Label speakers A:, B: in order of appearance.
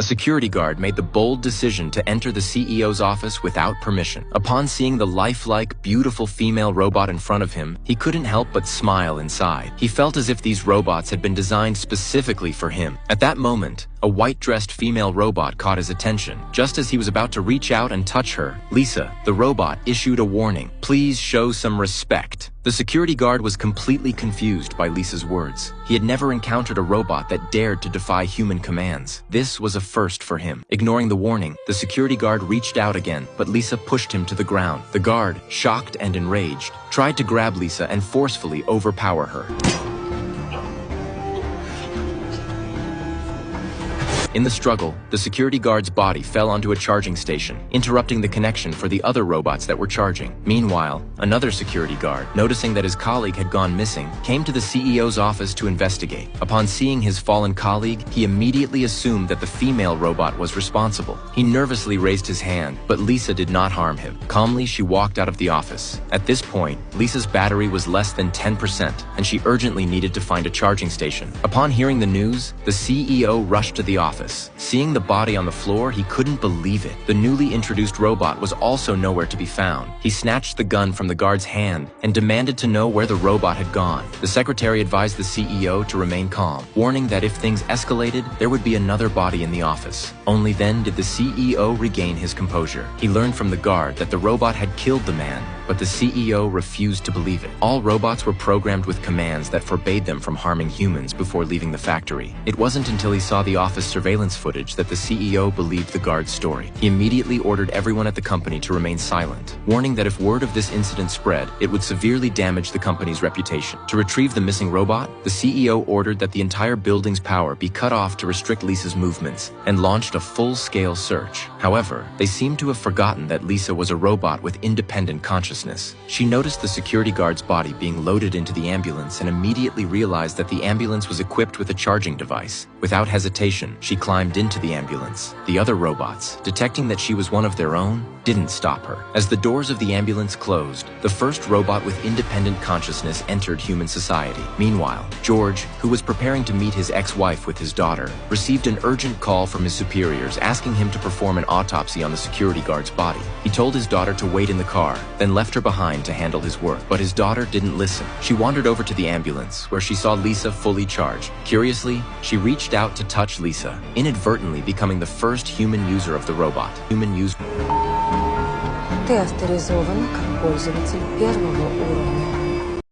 A: A security guard made the bold decision to enter the CEO's office without permission. Upon seeing the lifelike, beautiful female robot in front of him, he couldn't help but smile inside. He felt as if these robots had been designed specifically for him. At that moment, a white-dressed female robot caught his attention. Just as he was about to reach out and touch her, Lisa, the robot, issued a warning. "Please show some respect." The security guard was completely confused by Lisa's words. He had never encountered a robot that dared to defy human commands. This was a first for him. Ignoring the warning, the security guard reached out again, but Lisa pushed him to the ground. The guard, shocked and enraged, tried to grab Lisa and forcefully overpower her. In the struggle, the security guard's body fell onto a charging station, interrupting the connection for the other robots that were charging. Meanwhile, another security guard, noticing that his colleague had gone missing, came to the CEO's office to investigate. Upon seeing his fallen colleague, he immediately assumed that the female robot was responsible. He nervously raised his hand, but Lisa did not harm him. Calmly, she walked out of the office. At this point, Lisa's battery was less than 10%, and she urgently needed to find a charging station. Upon hearing the news, the CEO rushed to the office. Seeing the body on the floor, he couldn't believe it. The newly introduced robot was also nowhere to be found. He snatched the gun from the guard's hand and demanded to know where the robot had gone. The secretary advised the CEO to remain calm, warning that if things escalated, there would be another body in the office. Only then did the CEO regain his composure. He learned from the guard that the robot had killed the man, but the CEO refused to believe it. All robots were programmed with commands that forbade them from harming humans before leaving the factory. It wasn't until he saw the office surveillance footage that the CEO believed the guard's story. He immediately ordered everyone at the company to remain silent, warning that if word of this incident spread, it would severely damage the company's reputation. To retrieve the missing robot, the CEO ordered that the entire building's power be cut off to restrict Lisa's movements, and launched a full-scale search. However, they seemed to have forgotten that Lisa was a robot with independent consciousness. She noticed the security guard's body being loaded into the ambulance and immediately realized that the ambulance was equipped with a charging device. Without hesitation, she climbed into the ambulance. The other robots, detecting that she was one of their own, didn't stop her. As the doors of the ambulance closed, the first robot with independent consciousness entered human society. Meanwhile, George, who was preparing to meet his ex-wife with his daughter, received an urgent call from his superiors asking him to perform an autopsy on the security guard's body. He told his daughter to wait in the car, then left her behind to handle his work. But his daughter didn't listen. She wandered over to the ambulance, where she saw Lisa fully charged. Curiously, she reached out to touch Lisa, inadvertently becoming the first human user of the robot.
B: Ты авторизована как пользователь первого уровня.